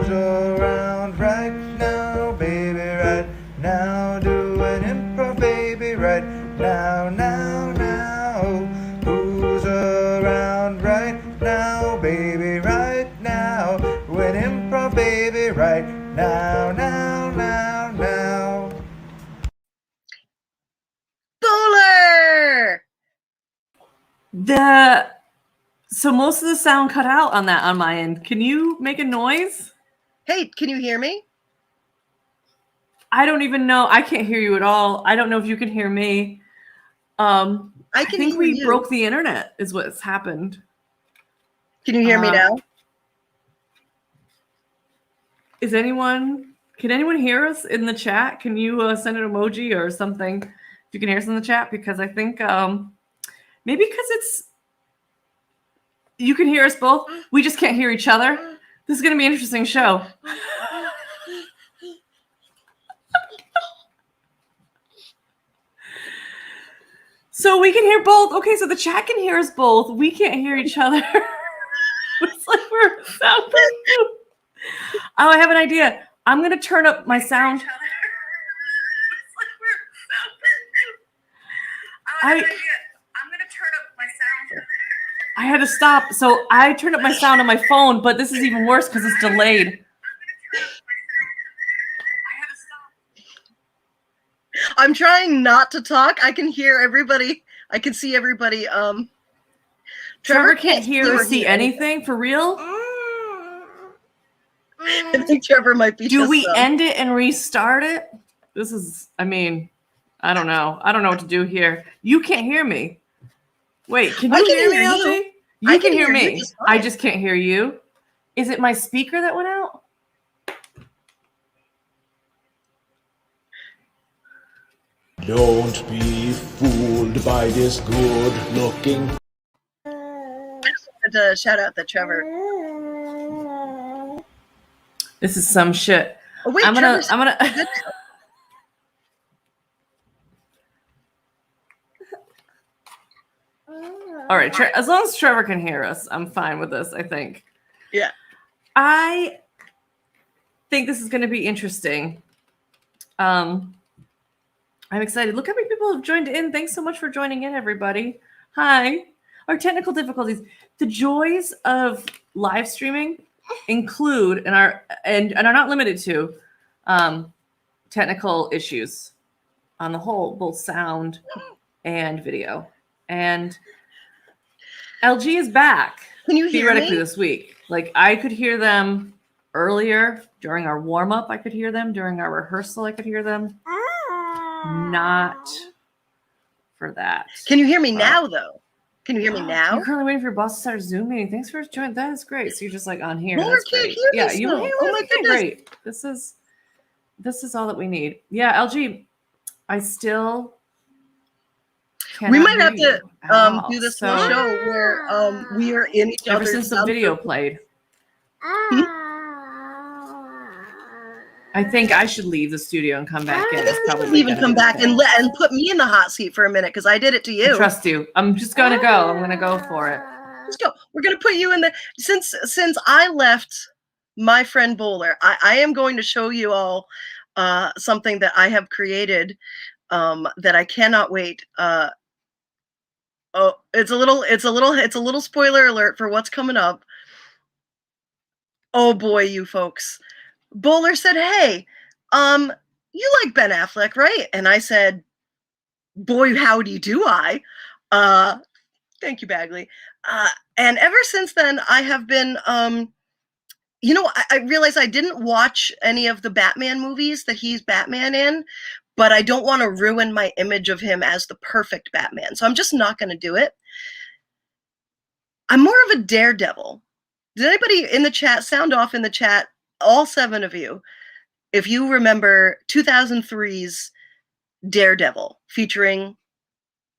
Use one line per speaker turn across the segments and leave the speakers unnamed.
Who's around right now, baby, right now? Do an improv, baby, right now, now, now. Who's around right now, baby, right now? Do an improv, baby, right now, now, now, now.
Bowler!
So most of the sound cut out on that on my end. Can you make a noise?
Hey, can you hear me?
I don't even know. I can't hear you at all. I don't know if you can hear me. I think we broke the internet is what's happened.
Can you hear me now?
Can anyone hear us in the chat? Can you send an emoji or something if you can hear us in the chat? Because I think maybe because you can hear us both. We just can't hear each other. This is going to be an interesting show. So we can hear both. Okay, so the chat can hear us both. We can't hear each other. It's like we're soundproof. Oh, I have an idea. I'm going to turn up my sound. I had to stop. So I turned up my sound on my phone, but this is even worse because it's delayed.
I'm trying not to talk. I can hear everybody. I can see everybody.
Trevor can't hear or see anything for real.
I think Trevor might be.
Do we end it and restart it? This is, I mean, I don't know. I don't know what to do here. You can't hear me. Wait, can you hear me, LG? You can hear me. I just can't hear you. Is it my speaker that went out?
Don't be fooled by this good-looking.
I just wanted to shout out that Trevor.
This is some shit.
Oh wait, I'm gonna.
All right, as long as Trevor can hear us, I'm fine with this, I think.
Yeah.
I think this is going to be interesting. I'm excited. Look how many people have joined in. Thanks so much for joining in, everybody. Hi. Our technical difficulties. The joys of live streaming include and are not limited to technical issues on the whole, both sound and video. And LG is back.
Can you hear
theoretically
me?
This week? Like I could hear them earlier during our warm up. I could hear them during our rehearsal. I could hear them. Not for that.
Can you hear me now, though? Can you hear me now?
You're currently waiting for your boss to start a Zoom meeting. Thanks for joining. That is great. So you're just like on here.
Well,
That's
can't
great.
hear
Yeah,
me
you
still.
hear
Oh my goodness.
Great. This is all that we need. Yeah, LG. I still.
We might have to do this whole show where we are in each other's.
Ever since the video played. I think I should leave the studio and come back in.
It's probably even come back and put me in the hot seat for a minute because I did it to you.
I trust you. I'm just gonna go. I'm gonna go for it.
Let's go. We're gonna put you in the since I left my friend Bowler. I am going to show you all something that I have created that I cannot wait. Oh, it's a little spoiler alert for what's coming up. Oh boy, you folks. Bowler said, "Hey, you like Ben Affleck, right?" And I said, "Boy, howdy do I." Thank you, Bagley. And ever since then, I have been, I realized I didn't watch any of the Batman movies that he's Batman in, but I don't want to ruin my image of him as the perfect Batman. So I'm just not going to do it. I'm more of a daredevil. Did anybody in the chat sound off in the chat? All 7 of you, if you remember 2003's Daredevil featuring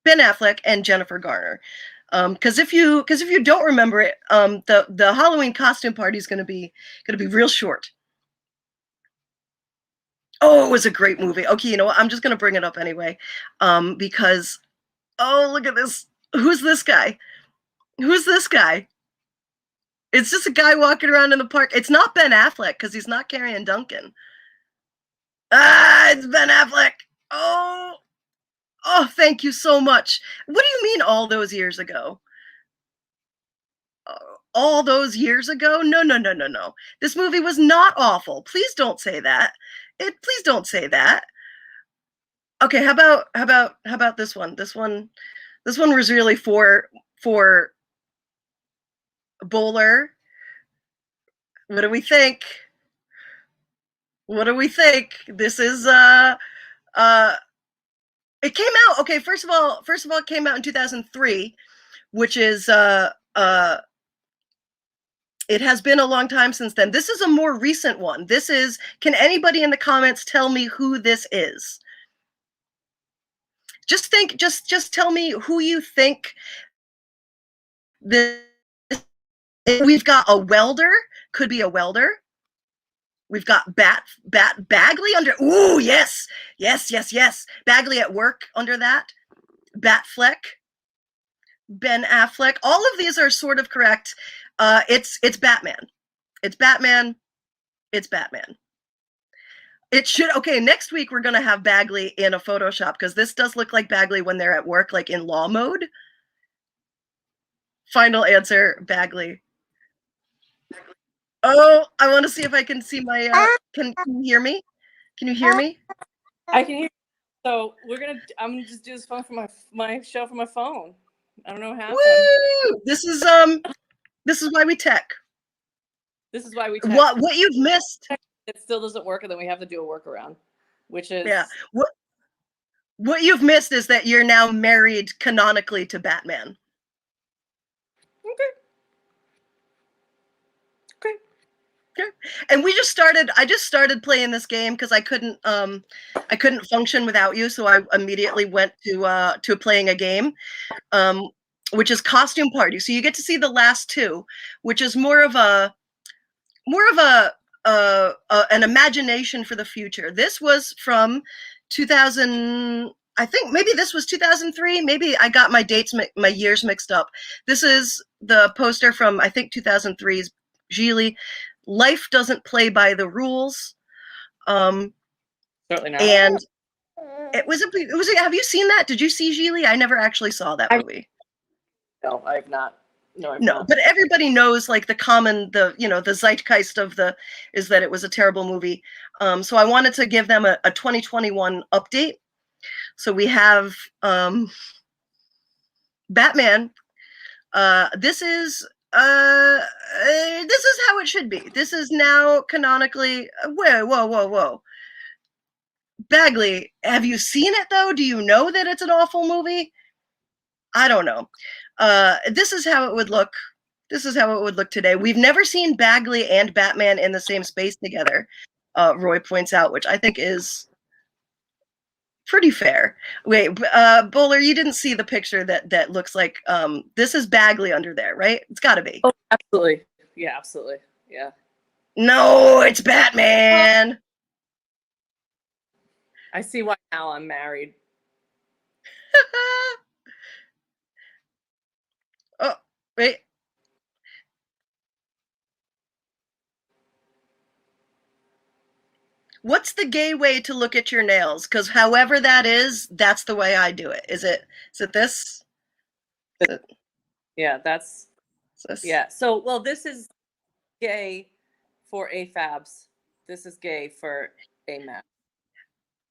Ben Affleck and Jennifer Garner. Because if you don't remember it, the Halloween costume party is gonna be real short. Oh, it was a great movie. Okay, you know what? I'm just gonna bring it up anyway, because oh, look at this. Who's this guy? Who's this guy? It's just a guy walking around in the park. It's not Ben Affleck because he's not carrying Duncan. Ah, it's Ben Affleck. Oh, thank you so much. What do you mean all those years ago? All those years ago? No. This movie was not awful. Please don't say that. Please don't say that. Okay, how about this one? This one was really for Bowler. What do we think? What do we think? This is it came out, okay, first of all, it came out in 2003, which is it has been a long time since then. This is a more recent one. This is, can anybody in the comments tell me who this is? Just think, just tell me who you think this. We've got a welder, could be a welder. We've got Bagley under. Ooh, yes. Bagley at work under that. Batfleck. Ben Affleck. All of these are sort of correct. It's Batman. It's Batman. It's Batman. It should. Okay, next week we're gonna have Bagley in a Photoshop because this does look like Bagley when they're at work, like in law mode. Final answer, Bagley. Oh, I want to see if I can see my. Can you hear me? Can you hear me?
I can hear. So I'm gonna just do this phone from my show from my phone. I don't know how.
Woo! This is why we tech.
This is why we tech.
What you've missed.
It still doesn't work, and then we have to do a workaround, which is
What you've missed is that you're now married canonically to Batman. Okay. And I just started playing this game because I couldn't function without you, so I immediately went to playing a game, which is Costume Party. So you get to see the last two, which is more of an imagination for the future. This was from 2000. I think maybe this was 2003. Maybe I got my years mixed up. This is the poster from, I think, 2003's Gigli. Life doesn't play by the rules.
Certainly not.
And it was have you seen that? Did you see Gigli? I never actually saw that movie.
No, I have not. No,
but everybody knows, like, the zeitgeist of is that it was a terrible movie. So I wanted to give them a 2021 update. So we have Batman. This is how it should be. This is now canonically. Whoa. Bagley, have you seen it though? Do you know that it's an awful movie? I don't know. This is how it would look. This is how it would look today. We've never seen Bagley and Batman in the same space together, Roy points out, which I think is pretty fair. Wait, Bowler, you didn't see the picture that looks like this is Bagley under there, right? It's got to be.
Oh, absolutely. Yeah, absolutely. Yeah.
No, it's Batman.
I see why now I'm married.
Oh, wait. What's the gay way to look at your nails? Because however that is, that's the way I do it. Is it this?
Yeah, that's
this?
Yeah. So, well, this is gay for AFABs. This is gay for AMAB.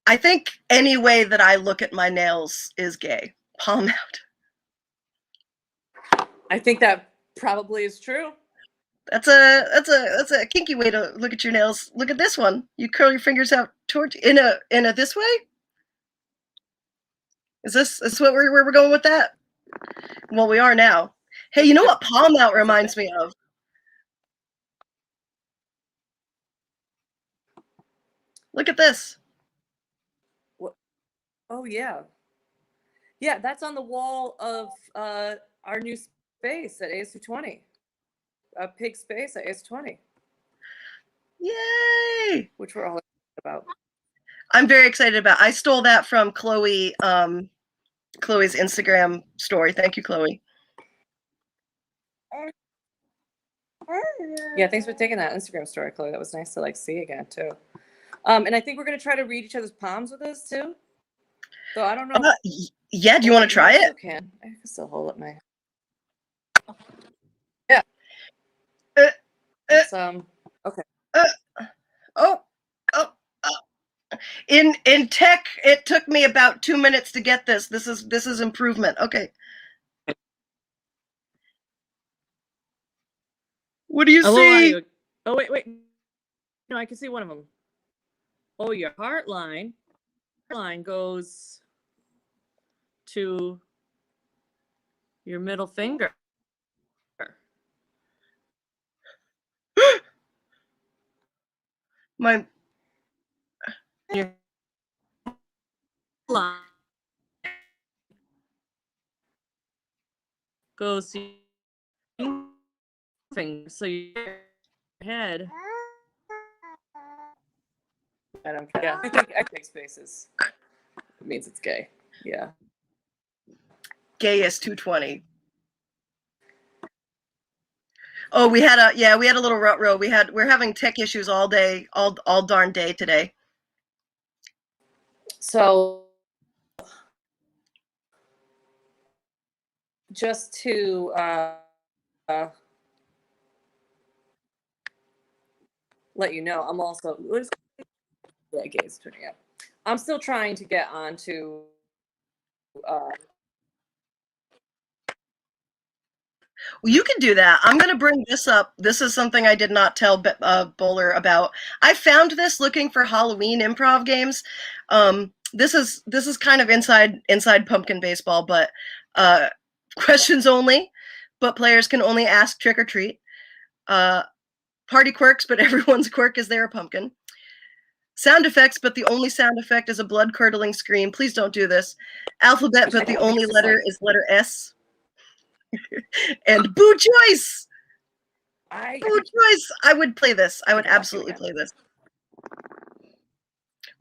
I think any way that I look at my nails is gay. Palm out.
I think that probably is true.
That's a kinky way to look at your nails. Look at this one. You curl your fingers out towards in a this way. Is this what we're going with that? Well, we are now. Hey, you know what palm out reminds me of? Look at this.
What? Oh yeah. Yeah, that's on the wall of our new space at AS220. A pig space at AS20.
Yay!
Which we're all excited about.
I'm very excited about. I stole that from Chloe, Chloe's Instagram story. Thank you, Chloe.
Yeah, thanks for taking that Instagram story, Chloe. That was nice to like see again too. And I think we're gonna try to read each other's palms with this too. So I don't know.
Yeah, do you want to try it?
Can. I can still hold up my. Yeah. It's, okay.
Oh. In tech, it took me about 2 minutes to get this. This is improvement. Okay. What do you see?
Oh, wait. No, I can see one of them. Oh, your heart line goes to your middle finger.
My
Your line goes to your finger. So your head. Yeah, I think spaces. It means it's gay. Yeah.
gay is 220. Oh, we had a little rut row. We're having tech issues all day, all darn day today.
So just to let you know, I'm also gays turning up. I'm still trying to get onto
Well, you can do that. I'm going to bring this up. This is something I did not tell Bowler about. I found this looking for Halloween improv games. This is kind of inside pumpkin baseball, but questions only. But players can only ask trick or treat. Party quirks, but everyone's quirk is they're a pumpkin. Sound effects, but the only sound effect is a blood-curdling scream. Please don't do this. Alphabet, but the only letter is letter S. And Boo Choice! Boo Choice! I would play this. I would absolutely play this.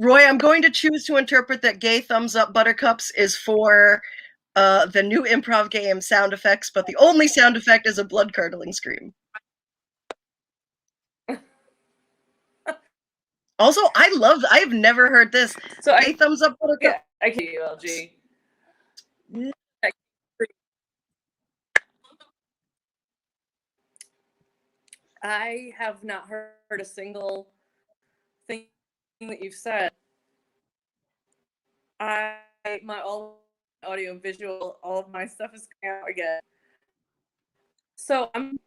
Roy, I'm going to choose to interpret that gay thumbs up buttercups is for the new improv game sound effects, but the only sound effect is a blood-curdling scream. Also, I've never heard this.
So
gay thumbs up buttercup.
Yeah, I can you, LG. I have not heard a single thing that you've said. My all audio and visual, all of my stuff is coming out again. So I'm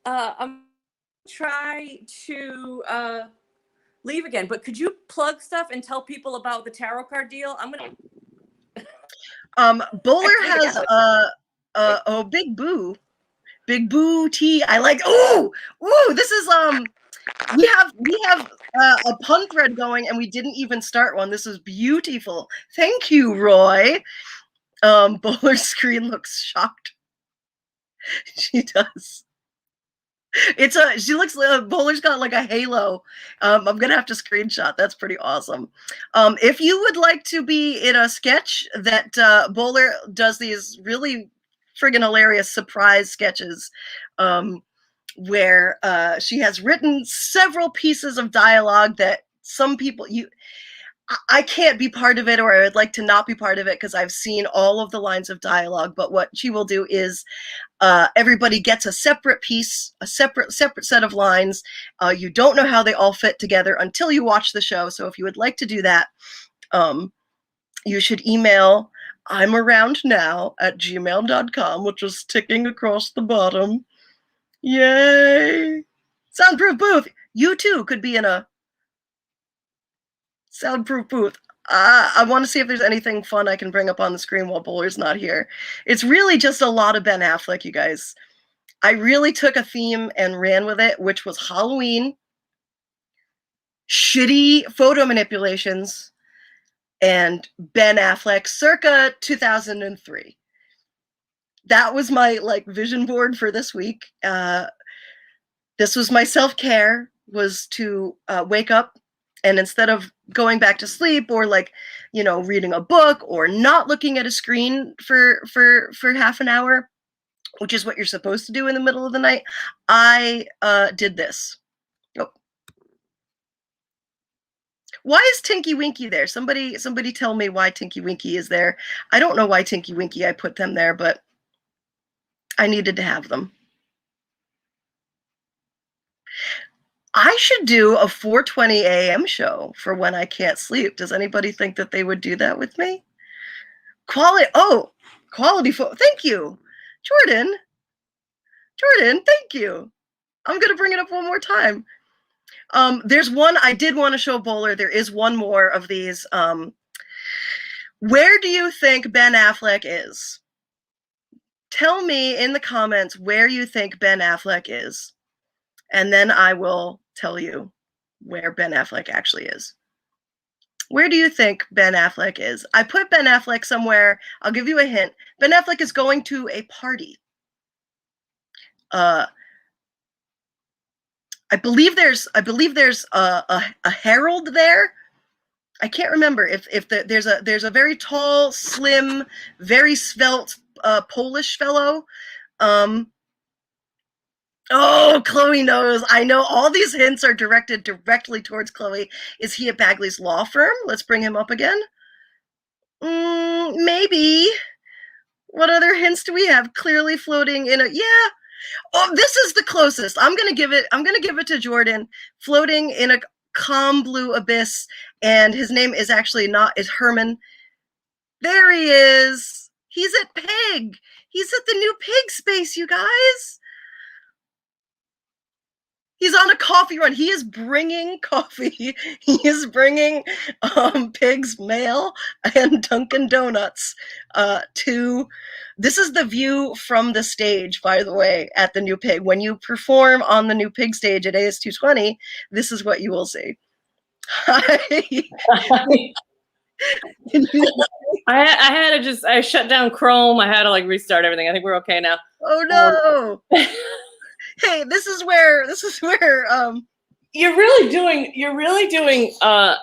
gonna try to leave again. But could you plug stuff and tell people about the tarot card deal? I'm gonna.
Bowler has Big Boo tea. I like. Ooh, this is we have a pun thread going, and we didn't even start one. This is beautiful. Thank you, Roy. Bowler's screen looks shocked. She does. She looks Bowler's got like a halo. I'm gonna have to screenshot. That's pretty awesome. If you would like to be in a sketch that Bowler does these really friggin' hilarious surprise sketches, where she has written several pieces of dialogue that some people I can't be part of it, or I would like to not be part of it because I've seen all of the lines of dialogue. But what she will do is everybody gets a separate piece, a separate set of lines. You don't know how they all fit together until you watch the show. So if you would like to do that, you should email I'mAroundNow@gmail.com, which is ticking across the bottom. Yay! Soundproof booth. You too could be in a soundproof booth. I want to see if there's anything fun I can bring up on the screen while Bowler's not here. It's really just a lot of Ben Affleck, you guys. I really took a theme and ran with it, which was Halloween, shitty photo manipulations, and Ben Affleck circa 2003. That was my vision board for this week. This was my self-care, was to wake up And instead of going back to sleep or like, reading a book or not looking at a screen for half an hour, which is what you're supposed to do in the middle of the night, I did this. Oh. Why is Tinky Winky there? Somebody tell me why Tinky Winky is there. I don't know why Tinky Winky I put them there, but I needed to have them. I should do a 4:20 a.m. show for when I can't sleep. Does anybody think that they would do that with me? Quality thank you. Jordan, thank you. I'm going to bring it up one more time. There's one, I did want to show Bowler. There is one more of these. Where do you think Ben Affleck is? Tell me in the comments where you think Ben Affleck is. And then I will tell you where Ben Affleck actually is. Where do you think Ben Affleck is? I put Ben Affleck somewhere. I'll give you a hint. Ben Affleck is going to a party. I believe there's a herald there. I can't remember if there's a very tall, slim, very svelte Polish fellow. Oh, Chloe knows. I know all these hints are directed directly towards Chloe. Is he at Bagley's law firm? Let's bring him up again. Maybe. What other hints do we have? Clearly floating in a, yeah. Oh, this is the closest. I'm gonna give it to Jordan. Floating in a calm blue abyss, and his name is actually is Herman. There he is. He's at Pig. He's at the new Pig space, you guys. He's on a coffee run. He is bringing coffee. He is bringing Pig's mail and Dunkin' Donuts to. This is the view from the stage, by the way, at the new Pig. When you perform on the new Pig stage at AS220, this is what you will see. I
had to I shut down Chrome. I had to restart everything. I think we're okay now.
Oh no. Hey, this is where
you're really doing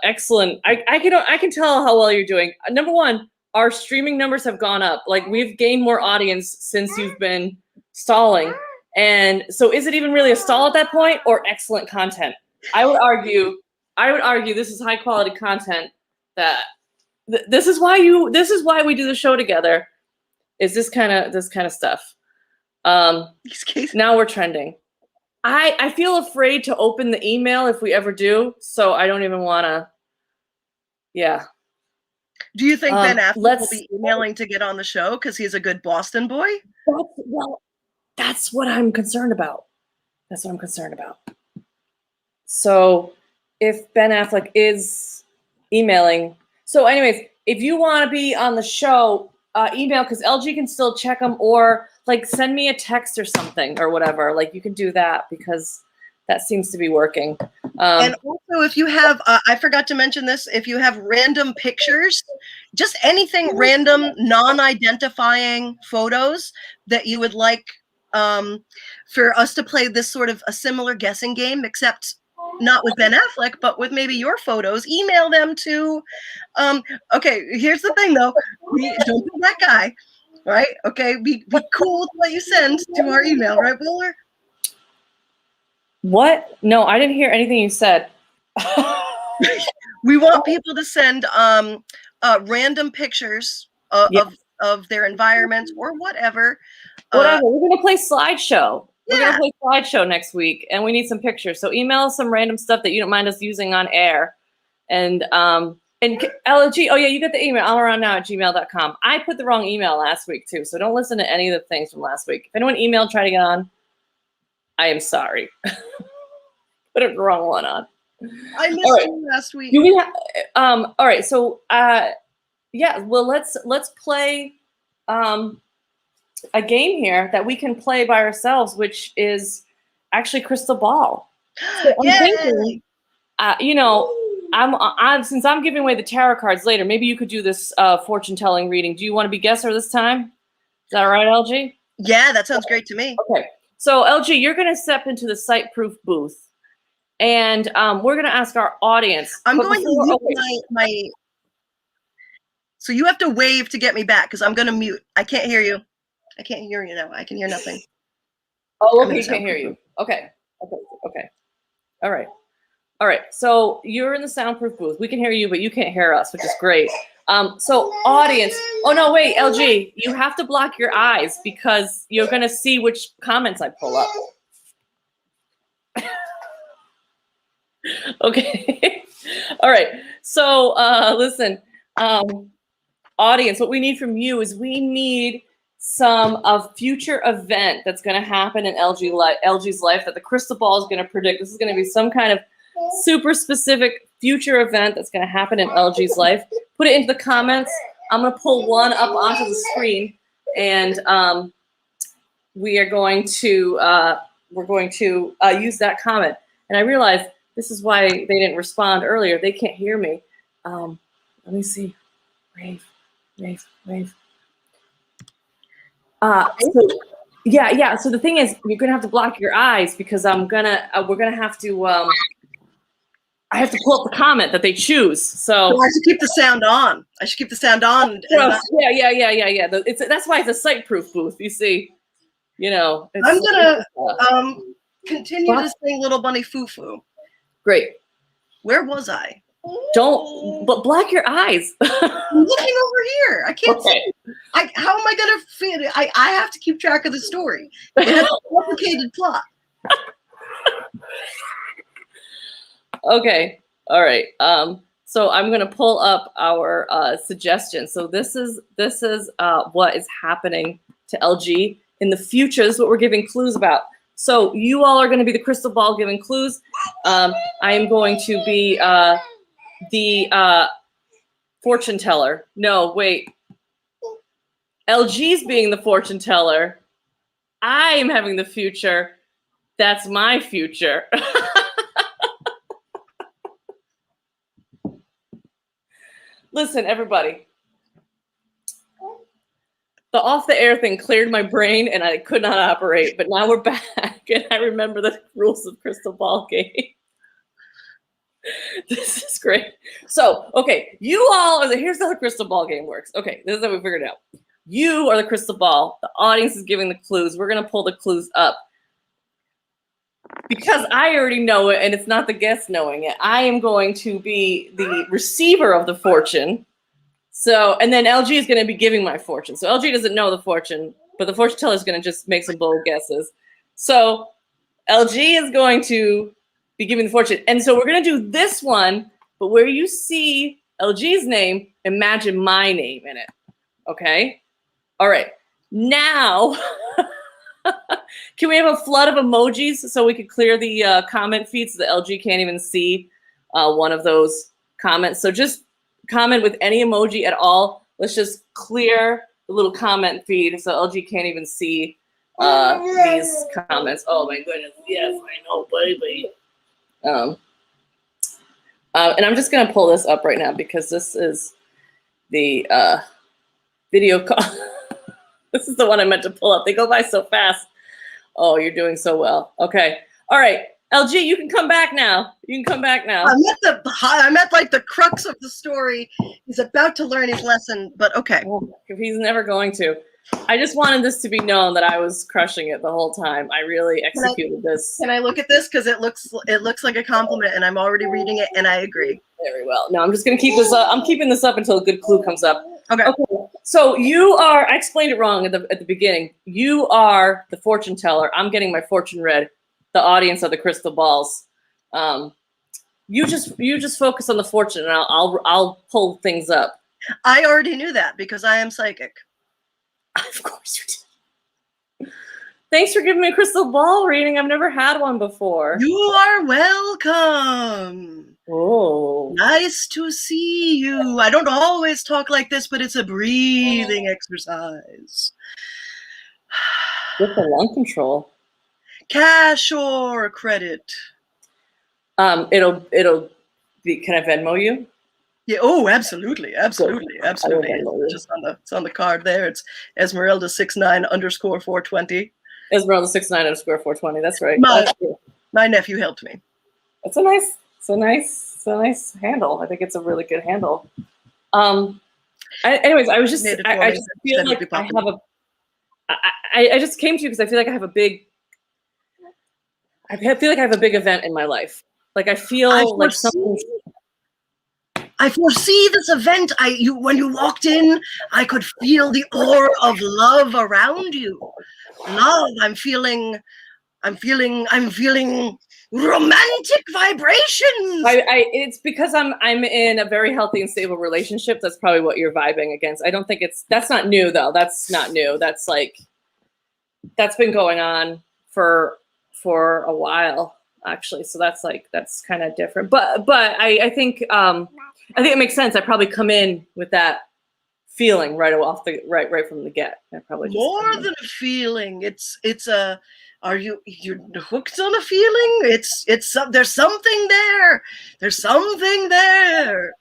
excellent. I can tell how well you're doing. Number one, our streaming numbers have gone up. We've gained more audience since you've been stalling. And so is it even really a stall at that point or excellent content? I would argue this is high quality content that this is why we do the show together. Is this kind of stuff. Now we're trending. I feel afraid to open the email if we ever do, so I don't even want to. Yeah.
Do you think Ben Affleck will be emailing to get on the show because he's a good Boston boy?
That's what I'm concerned about. So if Ben Affleck is emailing, so anyways, if you want to be on the show, email, because LG can still check them, or send me a text or something or whatever. You can do that because that seems to be working.
And also, if you have, I forgot to mention this, if you have random pictures, just anything random, non-identifying photos that you would like for us to play this sort of a similar guessing game, except not with Ben Affleck, but with maybe your photos, email them to, okay, here's the thing though, don't be that guy, right? Okay, be cool with what you send to our email, right, Bowler?
What? No, I didn't hear anything you said.
We want people to send random pictures of their environments or whatever.
Whatever. We're going to play slideshow.
Yeah.
We're going to play slideshow next week, and we need some pictures. So email us some random stuff that you don't mind us using on air. And LG, oh yeah, you got the email, allaroundnow@gmail.com. I put the wrong email last week too, so don't listen to any of the things from last week. If anyone emailed, try to get on, I am sorry. Put the wrong one on.
I missed you last week.
All right, so yeah, well let's play a game here that we can play by ourselves, which is actually Crystal Ball. So I'm thinking, since I'm giving away the tarot cards later, maybe you could do this fortune telling reading. Do you want to be guesser this time? Is that all right, LG?
Yeah, that sounds great to me.
Okay, so LG, you're going to step into the site proof booth, And we're going to ask our audience.
I'm
but
going
before-
to mute my. So you have to wave to get me back because I'm going to mute. I can't hear you. I can't hear you now. I can hear nothing.
Oh,
I'm in
okay.
the
Can't hear
soundproof
you. Okay. All right. So you're in the soundproof booth. We can hear you, but you can't hear us, which is great. So audience. Oh no, wait, LG. You have to block your eyes because you're going to see which comments I pull up. Okay. All right. So listen, audience, what we need from you is we need a future event that's going to happen in LG's life that the crystal ball is going to predict. This is going to be some kind of super specific future event that's going to happen in LG's life. Put it into the comments. I'm going to pull one up onto the screen, and we are going to use that comment. And I realized this is why they didn't respond earlier. They can't hear me. Let me see. Wave. Yeah. So the thing is, you're gonna have to block your eyes because we're gonna have to. I have to pull up the comment that they choose. So
I should keep the sound on.
Yeah. That's why it's a site-proof booth. You see, I'm
gonna continue to sing Little Bunny Foo Foo.
Great.
Where was I?
But block your eyes.
I'm looking over here. I can't see. How am I gonna fit it? I have to keep track of the story. It has a complicated plot.
Okay. All right. So I'm going to pull up our suggestions. So this is what is happening to LG in the future. This is what we're giving clues about. So you all are going to be the crystal ball giving clues. I am going to be the fortune teller. No, wait. LG's being the fortune teller. I am having the future. That's my future. Listen, everybody. The off-the-air thing cleared my brain, and I could not operate. But now we're back, and I remember the rules of crystal ball game. This is great. So, okay, you all are here's how the crystal ball game works. Okay, this is how we figured it out. You are the crystal ball. The audience is giving the clues. We're going to pull the clues up. Because I already know it, and it's not the guest knowing it, I am going to be the receiver of the fortune. So, and then LG is going to be giving my fortune. So LG doesn't know the fortune, but the fortune teller is going to just make some bold guesses. So LG is going to be giving the fortune. And so we're going to do this one, but where you see LG's name, imagine my name in it. Okay? All right. Now, can we have a flood of emojis so we could clear the comment feed so that LG can't even see one of those comments? So just comment with any emoji at all. Let's just clear the little comment feed so LG can't even see these comments. Oh my goodness. Yes, I know, baby. And I'm just going to pull this up right now because this is the video call. This is the one I meant to pull up. They go by so fast. Oh, you're doing so well. Okay. All right. LG, you can come back now. I'm
at like the crux of the story. He's about to learn his lesson, but okay.
He's never going to. I just wanted this to be known that I was crushing it the whole time. I really executed this.
Can I look at this? Because it looks like a compliment, and I'm already reading it, and I agree.
Very well. No, I'm just going to keep this up. I'm keeping this up until a good clue comes up.
Okay.
So you are, I explained it wrong at the beginning. You are the fortune teller. I'm getting my fortune read. The audience are the crystal balls. You just focus on the fortune, and I'll pull things up.
I already knew that because I am psychic.
Of course you did. Thanks for giving me a crystal ball reading. I've never had one before.
You are welcome.
Oh.
Nice to see you. I don't always talk like this, but it's a breathing exercise.
With the lung control.
Cash or credit?
It'll be, can I Venmo you?
Yeah. Oh, absolutely. Just on the card there. It's Esmeralda 69_420.
Esmeralda 69_420. That's right.
My nephew helped me.
It's a nice handle. I think it's a really good handle. Anyways, I was just, I just feel like I have a, I just came to you because I feel like I have a big, I feel like I have a big event in my life. Like I feel like something.
I foresee this event. When you walked in, I could feel the aura of love around you. Love. I'm feeling romantic vibrations.
It's because I'm in a very healthy and stable relationship. That's probably what you're vibing against. I don't think that's not new though. That's not new. That's like, that's been going on for a while actually. So that's kind of different. But I think it makes sense. I probably come in with that feeling right from the get. I probably
more than a feeling. It's a. You're hooked on a feeling? There's something there. There's something there.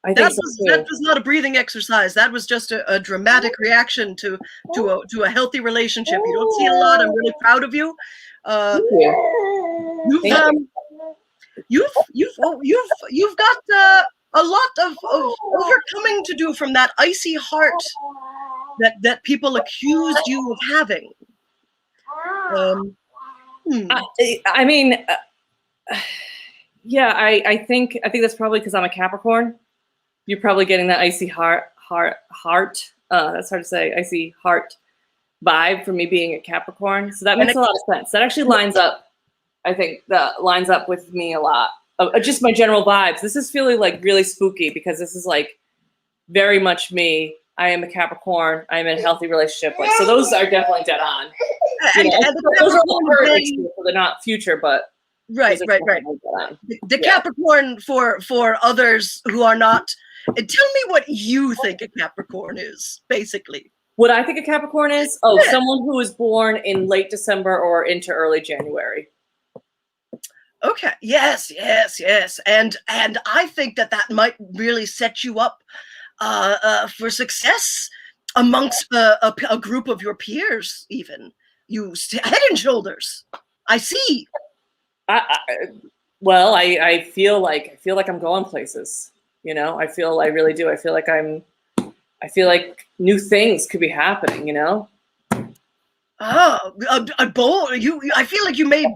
I think
that was not a breathing exercise. That was just a dramatic reaction to a healthy relationship. You don't see it a lot. I'm really proud of you. You've got a lot of overcoming to do from that icy heart that people accused you of having.
I mean, yeah, I think that's probably because I'm a Capricorn. You're probably getting that icy heart. That's hard to say. Icy heart vibe for me being a Capricorn. So that makes a lot of sense. That actually lines up. I think that lines up with me a lot. Just my general vibes. This is feeling like really spooky because this is like very much me. I am a Capricorn. I'm in a healthy relationship. Like, so those are definitely dead on. Those are current, so they're not future, but
right. The Capricorn for others who are not. Tell me what you think a Capricorn is, basically.
What I think a Capricorn is? Oh, yeah. Someone who was born in late December or into early January.
Okay. Yes. And I think that might really set you up for success amongst a group of your peers. Even you head and shoulders. I see.
Well, I feel like I'm going places. You know, I really do. I feel like new things could be happening. You know.
Oh, a bold. I feel like you may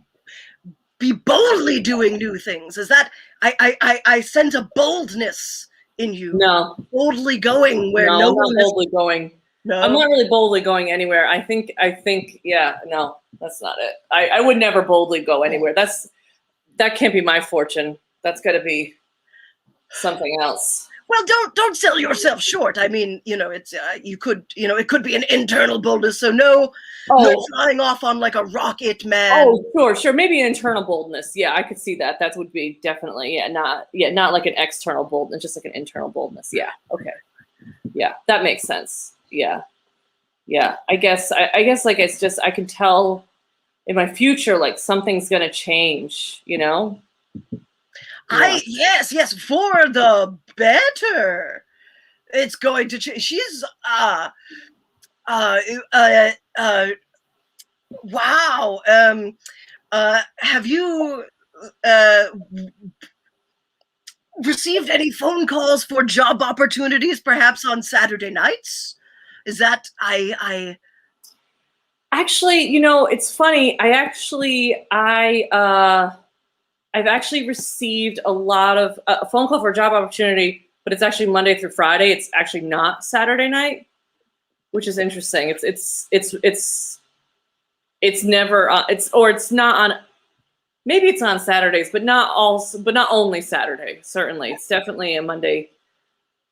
be boldly doing new things. Is that I sense a boldness in you.
No,
boldly going where no one
is boldly going. No. I'm not really boldly going anywhere. I think yeah, no, that's not it. I would never boldly go anywhere. That can't be my fortune. That's got to be something else.
Well, don't sell yourself short. I mean, it's it could be an internal boldness. So no flying off on like a rocket, man.
Oh, sure, maybe an internal boldness. Yeah, I could see that. That would be definitely not like an external boldness, just like an internal boldness. Yeah, okay, yeah, that makes sense. Yeah. I guess like it's just I can tell in my future like something's gonna change. You know.
Yeah. Yes, for the better. It's going to change. She's wow. Have you received any phone calls for job opportunities perhaps on Saturday nights? Is that I
actually, it's funny. I've actually received a lot of a phone call for a job opportunity, but it's actually Monday through Friday. It's actually not Saturday night, which is interesting. It's never it's not on. Maybe it's on Saturdays, but not only Saturday. Certainly, it's definitely a Monday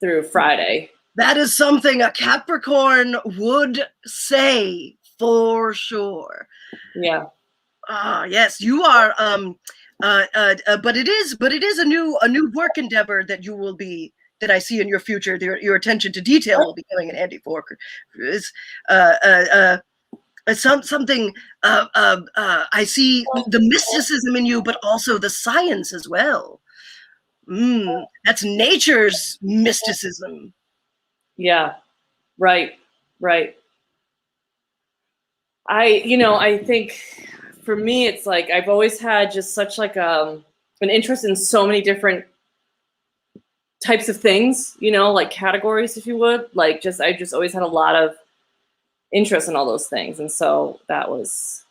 through Friday.
That is something a Capricorn would say for sure.
Yeah.
Yes, you are. But it is a new work endeavor that I see in your future. Your attention to detail will be coming in handy for. Something I see the mysticism in you, but also the science as well. That's nature's mysticism.
Yeah, right. I think for me, it's like I've always had just such like an interest in so many different types of things, you know, like categories, if you would. Like I just always had a lot of interest in all those things, and so that was,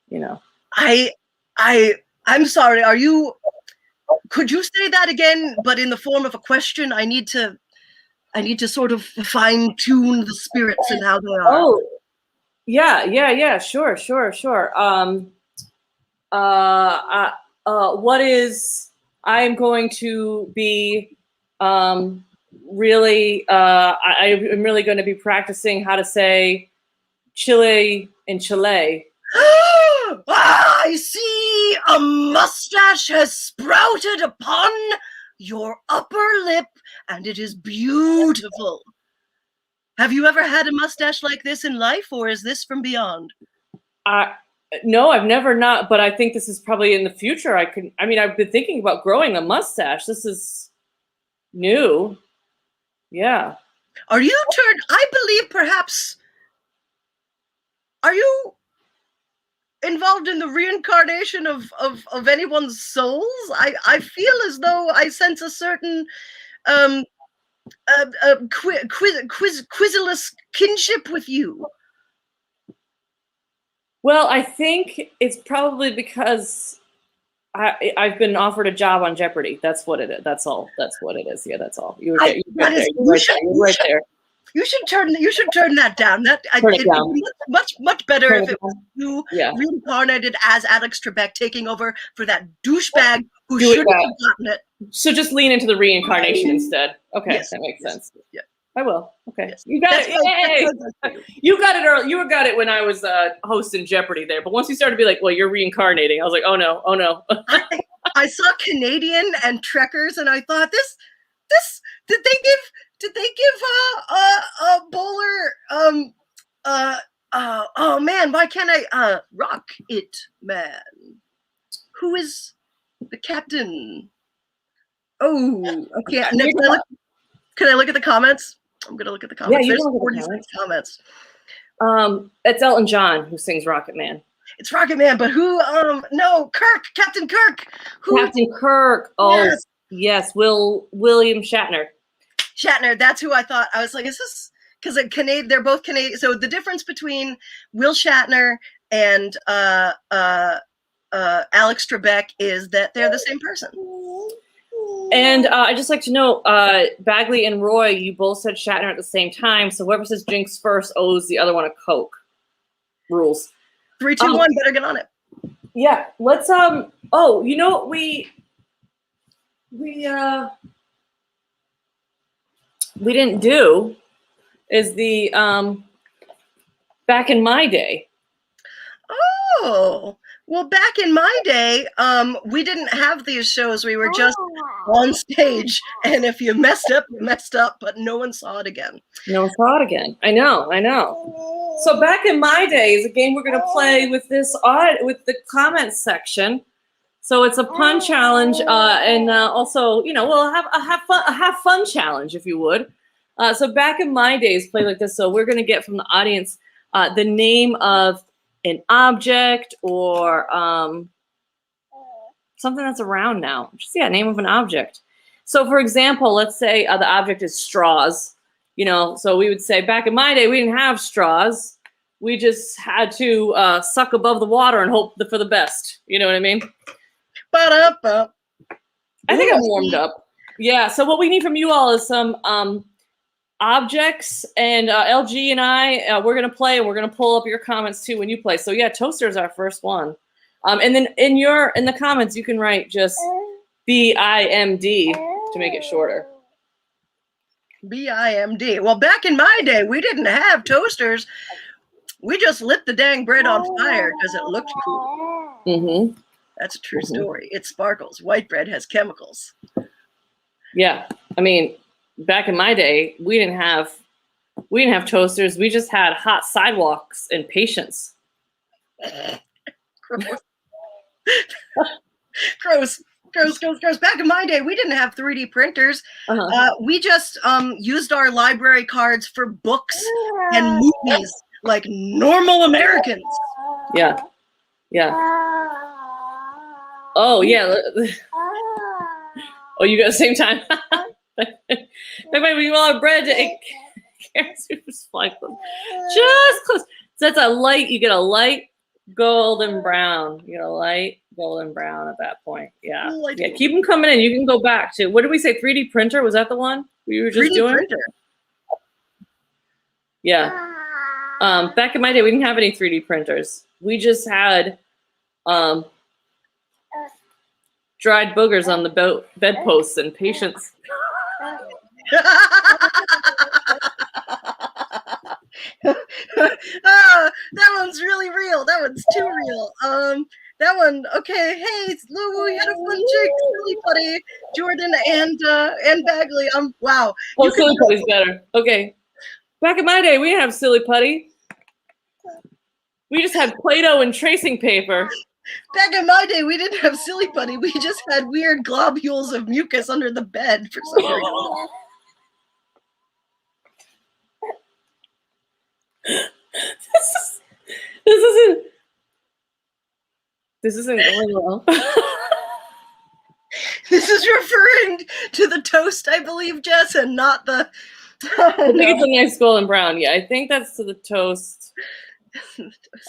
you know.
I'm sorry. Could you say that again, but in the form of a question? I need to sort of fine tune the spirits and how they are.
Oh, yeah. Sure. What is? I am going to be really. I'm really going to be practicing how to say Chile in Chile.
I see a mustache has sprouted upon your upper lip, and it is beautiful. Have you ever had a mustache like this in life, or is this from beyond?
No, I've never not, but I think this is probably in the future. I've been thinking about growing a mustache. This is new. Yeah.
Are you I believe perhaps, are you involved in the reincarnation of anyone's souls? I feel as though I sense a certain quizilous kinship with you.
Well, I think it's probably because I've been offered a job on Jeopardy. That's what it is. That's all. That's what it is. Yeah, that's all. You're right there.
You should turn that down. It'd be much better if it was you reincarnated as Alex Trebek taking over for that douchebag who should have gotten it.
So just lean into the reincarnation instead. Okay, yes, that makes sense. Yeah, I will. Okay, yes. You got it. You got it early. You got it when I was hosting Jeopardy there. But once you started to be like, "Well, you're reincarnating," I was like, "Oh no."
I saw Canadian and Trekkers, and I thought, this did they give Bowler oh man, why can't I Rock It Man? Who is the captain? Oh, okay. Can I look at the comments? I'm gonna look at the comments.
Yeah,
There's 46 comments.
It's Elton John who sings Rocket Man.
It's Rocket Man, but who? No, Kirk, Captain Kirk.
Captain Kirk. Oh, yes, William Shatner.
Shatner, that's who I thought. I was like, is this because they're both Canadian? So the difference between Will Shatner and Alex Trebek is that they're the same person.
And I just like to know, Bagley and Roy, you both said Shatner at the same time. So whoever says Jinx first owes the other one a Coke. Rules.
3, 2, 1. Better get on it.
Yeah. Let's. Oh, you know what we didn't do is the back in my day.
Oh, well, back in my day, we didn't have these shows. We were just on stage, and if you messed up, you messed up, but no one saw it again.
No one saw it again. I know. So back in my day is a game we're going to play with with the comments section. So it's a pun challenge, and also, you know, we'll have a have fun challenge, if you would. So back in my days, play like this. So we're going to get from the audience the name of an object or something that's around now. Just name of an object. So for example, let's say the object is straws. You know, so we would say back in my day, we didn't have straws. We just had to suck above the water and hope for the best. You know what I mean?
Ba-da-ba.
I think I'm warmed up. Yeah. So what we need from you all is some objects, and LG and I, we're gonna play, and we're gonna pull up your comments too when you play. So yeah, toaster is our first one. And then in the comments, you can write just BIMD to make it shorter.
BIMD. Well, back in my day, we didn't have toasters. We just lit the dang bread on fire because it looked cool.
Mm-hmm.
That's a true story. It sparkles. White bread has chemicals.
Yeah, I mean, back in my day, we didn't have toasters. We just had hot sidewalks and patience.
Gross. Back in my day, we didn't have 3D printers. We just used our library cards for books and movies like normal Americans.
Yeah. Yeah. Oh, yeah. Oh, you got the same time. We all have bread to eat. Just close. So that's a light. You get a light golden brown. You get a light golden brown at that point. Yeah. Yeah. Keep them coming in. You can go back to, what did we say? 3D printer? Was that the one we were just
3D
doing?
printer.
Yeah. Back in my day, we didn't have any 3D printers. We just had dried boogers on the bedposts and patients.
That one's really real. That one's too real. That one. Okay. Hey, Lou, we had a fun chick, Silly Putty, Jordan, and Bagley. Wow.
Oh, Silly Putty's better. Okay. Back in my day, we didn't have Silly Putty. We just had Play-Doh and tracing paper.
Back in my day, we didn't have Silly Putty. We just had weird globules of mucus under the bed for some reason.
This isn't going well.
This is referring to the toast, I believe, Jess, and not the.
I think it's a nice golden brown. Yeah, I think that's to the toast.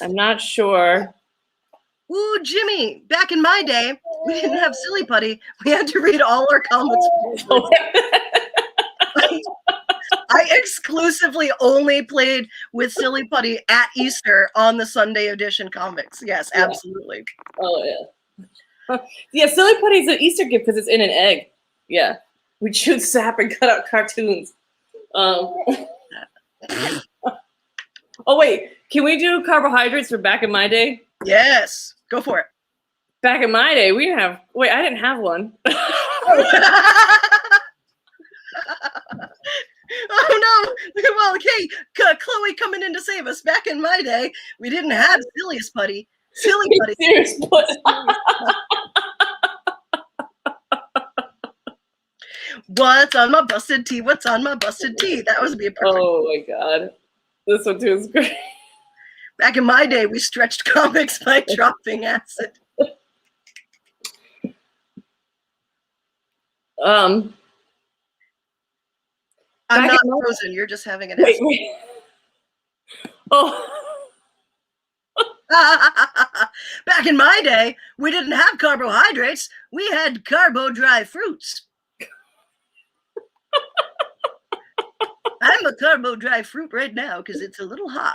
I'm not sure.
Ooh, Jimmy, back in my day, we didn't have Silly Putty. We had to read all our comics. I exclusively only played with Silly Putty at Easter on the Sunday edition comics. Yes, absolutely.
Oh, yeah. Yeah, Silly Putty's an Easter gift because it's in an egg. Yeah. We chewed sap and cut out cartoons. Oh, wait. Can we do carbohydrates for back in my day?
Yes. Go for it.
Back in my day, we didn't have... Wait, I didn't have one.
Oh, no. Well, okay. Chloe coming in to save us. Back in my day, we didn't have Silliest Putty. Silly Putty.
Serious putty.
What's on my busted tea? What's on my busted tea? That was be a perfect.
Oh, my God. This one, too, is great.
Back in my day, we stretched comics by dropping acid. I'm not frozen. You're just having an acid.
Wait. Oh.
Back in my day, we didn't have carbohydrates. We had carbo-dry fruits. I'm a carbo-dry fruit right now because it's a little hot.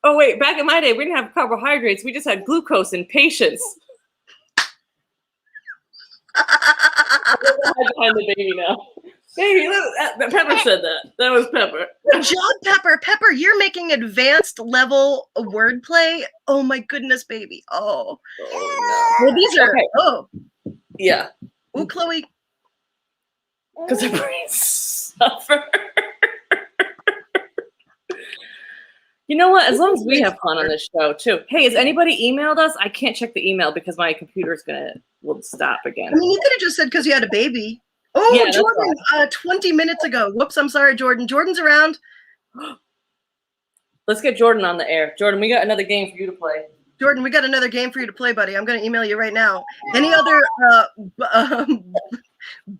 Oh, wait. Back in my day, we didn't have carbohydrates. We just had glucose and patience. I'm behind the baby now. Baby, Pepper said that. That was Pepper.
Good job, Pepper. Pepper, you're making advanced level wordplay. Oh, my goodness, baby. Oh.
No.
Well, these are.
Okay.
Oh.
Yeah.
Ooh, Chloe.
Because her brain suffer. You know what? As long as we have fun on this show, too. Hey, has anybody emailed us? I can't check the email because my computer's will stop again.
I mean, you could have just said because you had a baby. Oh, yeah, Jordan, 20 minutes ago. Whoops, I'm sorry, Jordan. Jordan's around.
Let's get Jordan on the air. Jordan, we got another game for you to play.
Jordan, we got another game for you to play, buddy. I'm going to email you right now. Any other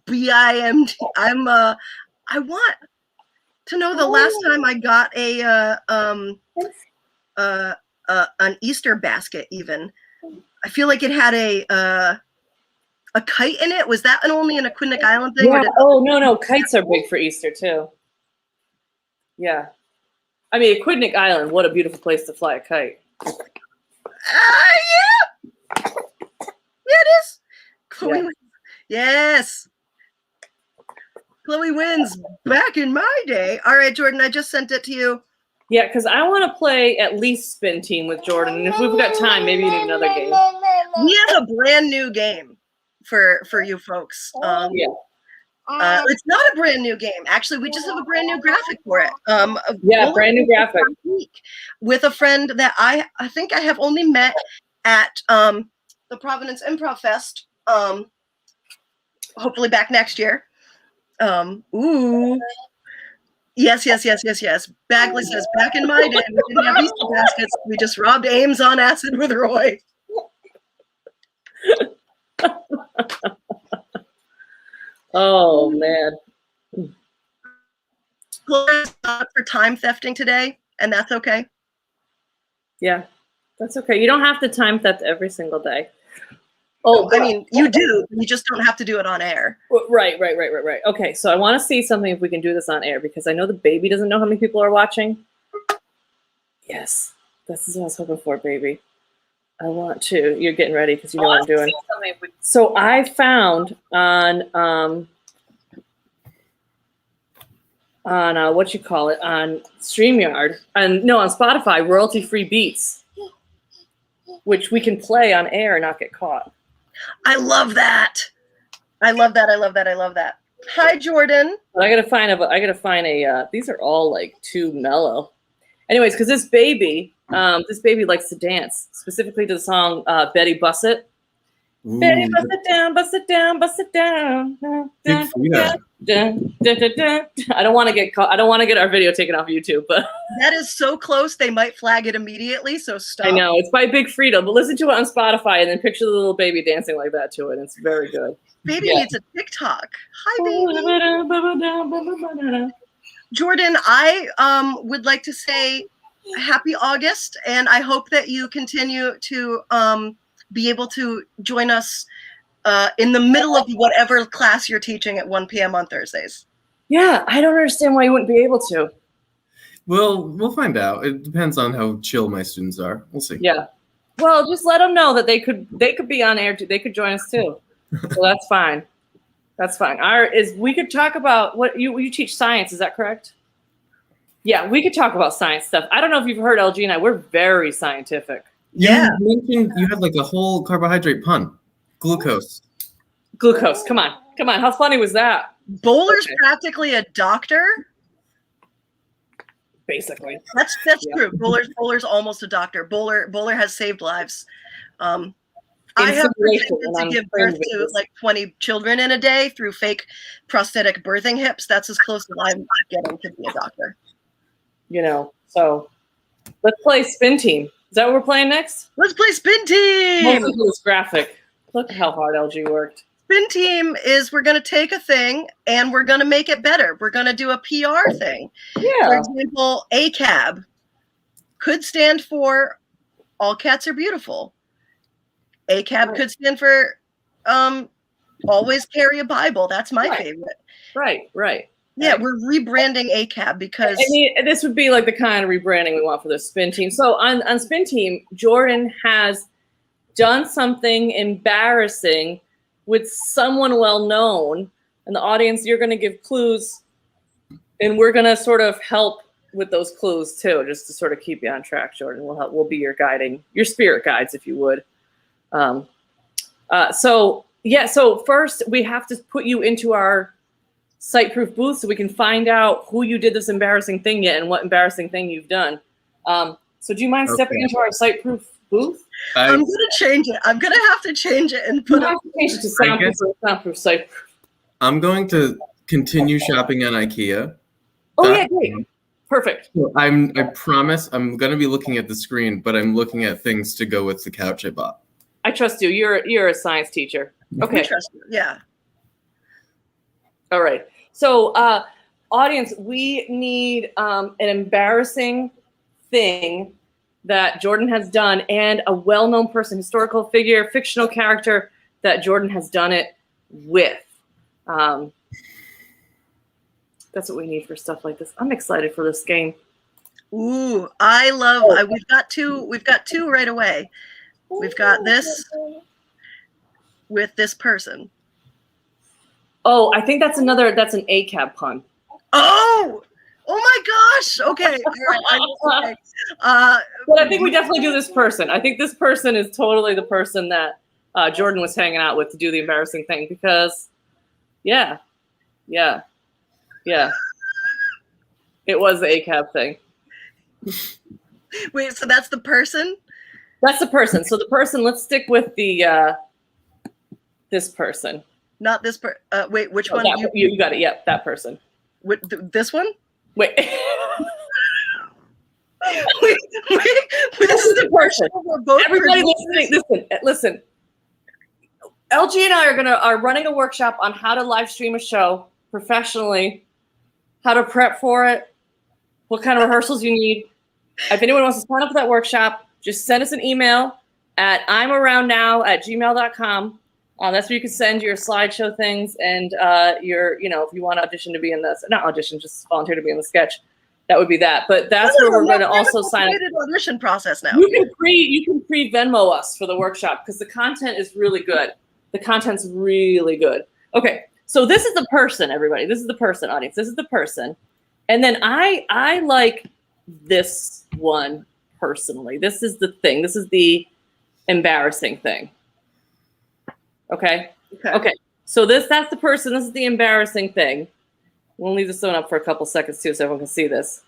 BIMD? I want to know the last time I got an Easter basket. Even I feel like it had a kite in it. Was that only an Aquinic Island thing?
Yeah. Oh no, kites are big for Easter too. Yeah, I mean Aquinic Island. What a beautiful place to fly a kite.
Yeah. Yeah, it is. Chloe wins. Yes. Chloe wins. Back in my day. All right, Jordan, I just sent it to you.
Yeah, because I want to play at least Spin Team with Jordan. And if we've got time, maybe we need another game.
We have a brand new game for you folks.
Yeah.
It's not a brand new game. Actually, we just have a brand new graphic for it.
Brand new graphic.
With a friend that I think I have only met at the Providence Improv Fest. Hopefully back next year. Ooh. Yes. Bagley says, back in my day, we didn't have Easter baskets. We just robbed Ames on acid with Roy.
Oh man.
Gloria's up for time thefting today, and that's okay.
Yeah, that's okay. You don't have to time theft every single day. Oh,
I mean, you do. You just don't have to do it on air.
right. Okay, so I want to see something if we can do this on air because I know the baby doesn't know how many people are watching. Yes, this is what I was hoping for, baby. I want to. You're getting ready because you know what I'm doing. So I found on what you call it on StreamYard on Spotify royalty-free beats, which we can play on air and not get caught.
I love that. I love that. I love that. I love that. Hi, Jordan.
But I gotta find a. These are all like too mellow. Anyways, because this baby likes to dance, specifically to the song Betty Buss It.
Ooh,
Betty Buss It down, bust it down, bust it down.
Big Frida.
I don't want to get caught. I don't want to get our video taken off YouTube, but
That is so close, they might flag it immediately, so stop.
I know it's by Big Frida, but listen to it on Spotify and then picture the little baby dancing like that to it. It's very good.
Baby
Yeah.
needs a TikTok. Hi, baby. Jordan, I would like to say happy August, and I hope that you continue to be able to join us in the middle of whatever class you're teaching at 1 p.m. on Thursdays.
Yeah, I don't understand why you wouldn't be able to.
Well, we'll find out. It depends on how chill my students are. We'll see.
Yeah. Well, just let them know that they could be on air too. They could join us too. So that's fine. That's fine. We could talk about what you teach science. Is that correct? Yeah, we could talk about science stuff. I don't know if you've heard LG and I. We're very scientific.
Yeah.
You mentioned you had like a whole carbohydrate pun. Glucose.
Glucose. Come on. How funny was that?
Bowler's practically a doctor.
Basically.
That's true. Bowler's almost a doctor. Bowler has saved lives. I have
Insemination,
predicted
and
to
I'm
give
praying
birth
with
to
this.
like 20 children in a day through fake prosthetic birthing hips. That's as close as I'm getting to be a doctor.
So let's play Spin Team. Is that what we're playing next?
Let's play Spin Team.
Look at this graphic. Look how hard LG worked.
Spin Team is we're going to take a thing and we're going to make it better. We're going to do a PR thing. For
Yeah.
example, ACAB could stand for All Cats Are Beautiful. ACAB could stand for Always Carry a Bible. That's my
Right.
favorite.
Right.
Yeah, we're rebranding ACAB because
I mean, this would be like the kind of rebranding we want for the Spin Team. So on Spin Team, Jordan has done something embarrassing with someone well known, and the audience, you're going to give clues, and we're going to sort of help with those clues too, just to sort of keep you on track, Jordan. We'll be your spirit guides, if you would. So first we have to put you into our site-proof booth so we can find out who you did this embarrassing thing yet and what embarrassing thing you've done. So do you mind stepping into our site-proof booth?
I'm going to change it. I'm going to have to change it and put
You have to change it to soundproof, site-proof.
I'm going to continue shopping on IKEA.
Oh yeah, great. Perfect.
So I promise I'm going to be looking at the screen, but I'm looking at things to go with the couch I bought.
I trust you. You're a science teacher. Okay.
We trust you. Yeah.
All right. So, audience, we need an embarrassing thing that Jordan has done and a well-known person, historical figure, fictional character that Jordan has done it with. That's what we need for stuff like this. I'm excited for this game.
Ooh, I love. We've got two right away. We've got this with this person.
Oh, I think that's an ACAB pun.
Oh my gosh. Okay. All right. Okay.
But I think we definitely do this person. I think this person is totally the person that Jordan was hanging out with to do the embarrassing thing because, yeah. It was the ACAB thing.
Wait, so that's the person?
That's the person. So the person, let's stick with the this person.
Not this person. Wait, which one?
You got it. Yep, that person.
This one?
Wait.
wait, this is the person. We're both
Everybody
producers.
listen. LG and I are running a workshop on how to live stream a show professionally, how to prep for it, what kind of rehearsals you need. If anyone wants to sign up for that workshop, just send us an email at imaroundnow@gmail.com. That's where you can send your slideshow things and your, if you want to audition to be in this, not audition, just volunteer to be in the sketch. That would be that. But that's where we're going to also sign up.
Audition process now.
You can pre Venmo us for the workshop because the content is really good. The content's really good. Okay, so this is the person, everybody. This is the person, audience. This is the person, and then I like this one personally. This is the thing. This is the embarrassing thing. Okay. So that's the person. This is the embarrassing thing. We'll leave this one up for a couple seconds too, so everyone can see this.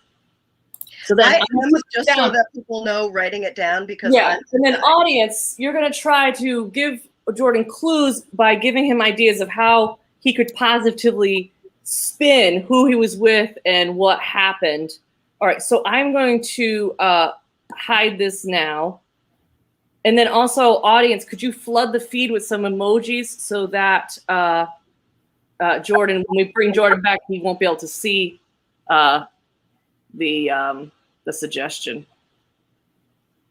So then
I just so that people know, writing it down because
and then audience, you're gonna try to give Jordan clues by giving him ideas of how he could positively spin who he was with and what happened. All right, so I'm going to hide this now. And then also, audience, could you flood the feed with some emojis so that Jordan, when we bring Jordan back, he won't be able to see the suggestion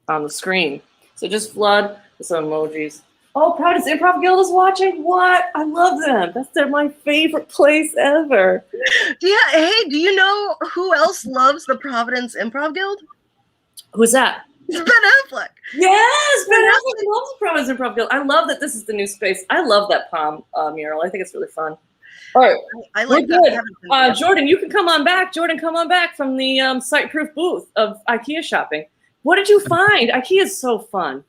on the screen. So just flood with some emojis. Oh, Providence Improv Guild is watching. What? I love them. They're my favorite place ever.
Yeah. Hey, do you know who else loves the Providence Improv Guild?
Who's that?
Ben Affleck.
Yes, Ben Affleck loves the Providence Improv Guild. I love that this is the new space. I love that palm mural. I think it's really fun. All right,
I like
that. Jordan, you can come on back. Jordan, come on back from the site-proof booth of IKEA shopping. What did you find? IKEA is so fun.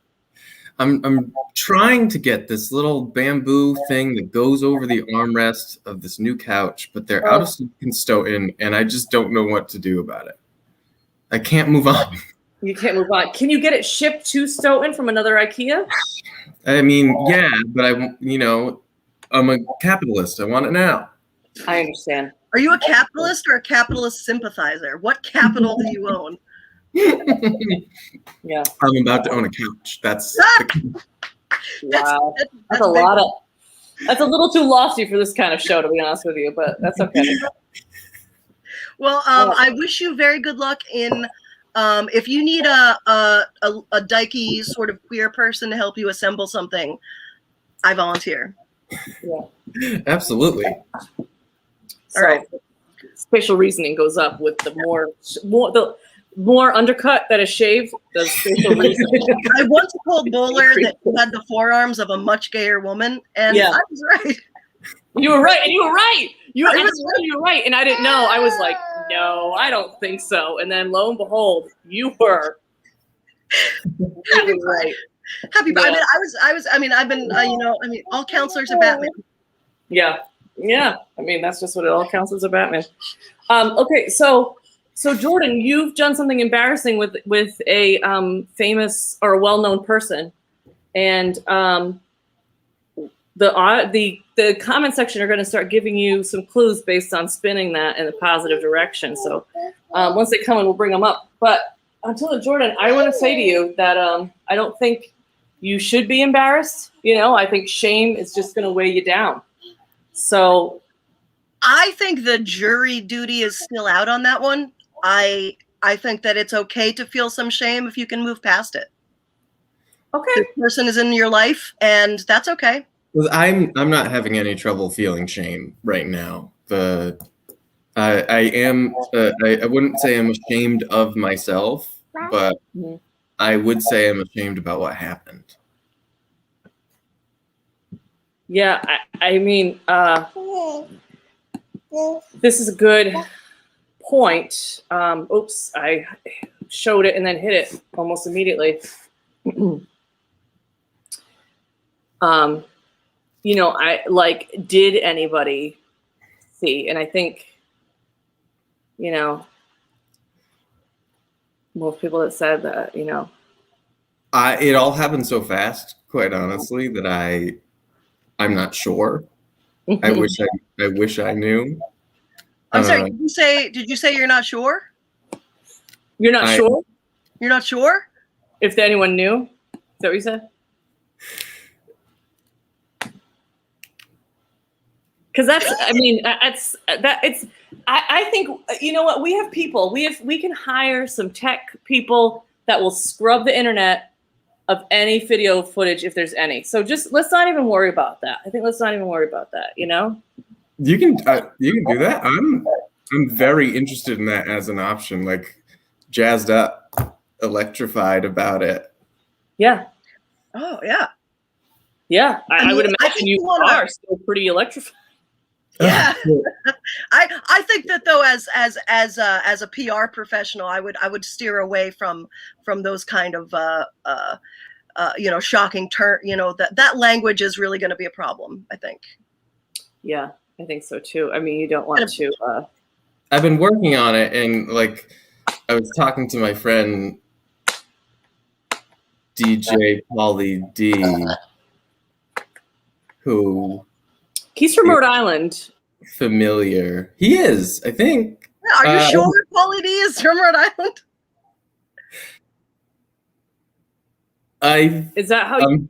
I'm trying to get this little bamboo thing that goes over the armrest of this new couch, but they're out of stock in Stoughton, and I just don't know what to do about it. I can't move on.
You can't move on. Can you get it shipped to Stoughton from another IKEA?
I mean, yeah, but I'm a capitalist. I want it now.
I understand.
Are you a capitalist or a capitalist sympathizer? What capital do you own?
Yeah.
I'm about to own a couch. That's
wow. That's a lot of. That's a little too lofty for this kind of show, to be honest with you, but that's okay.
Well, I wish you very good luck in. If you need a dykey sort of queer person to help you assemble something, I volunteer.
Yeah.
Absolutely.
All right. Spatial reasoning goes up with the more undercut that is shaved. The spatial reasoning.
I once told Bowler that he had the forearms of a much gayer woman, and I was right.
You were right, and you were right. You were right, and I didn't know. I was like, no, I don't think so. And then lo and behold, you were really right.
Happy. Yeah. I've been. All counselors are Batman.
Yeah. I mean, that's just what all counselors are Batman. Okay, so Jordan, you've done something embarrassing with a famous or a well-known person, and the comment section are going to start giving you some clues based on spinning that in a positive direction. So once they come in, we'll bring them up. But until then, Jordan, I want to say to you that I don't think you should be embarrassed. I think shame is just going to weigh you down. So
I think the jury duty is still out on that one. I think that it's okay to feel some shame if you can move past it.
Okay.
This person is in your life, and that's okay.
Well, I'm not having any trouble feeling shame right now. I wouldn't say I'm ashamed of myself, but I would say I'm ashamed about what happened.
Yeah, I mean, this is a good point. Oops, I showed it and then hit it almost immediately. Did anybody see? And I think, most people that said that,
it all happened so fast, quite honestly, that I'm not sure. I wish I knew.
I'm sorry. Did you say you're not sure?
You're not sure?
You're not sure?
If anyone knew? Is that what you said? Because that's, I mean, I think, you know what, we have people, we can hire some tech people that will scrub the internet of any video footage if there's any. So just, let's not even worry about that. I think let's not even worry about that, you know?
You can do that. I'm very interested in that as an option, like jazzed up, electrified about it.
Yeah.
Oh yeah.
Yeah. I would
I
imagine
think
you
you wanna-
are still pretty electrified.
Yeah. I think that though, as a PR professional, I would steer away from those kind of shocking turn. That language is really going to be a problem, I think.
Yeah, I think so too. I mean, you don't want to.
I've been working on it, and like I was talking to my friend DJ Pauly D, who
He's from Rhode Island.
familiar. He is, I think.
Are you sure Pauly D is from Rhode Island?
Is that how you?
I'm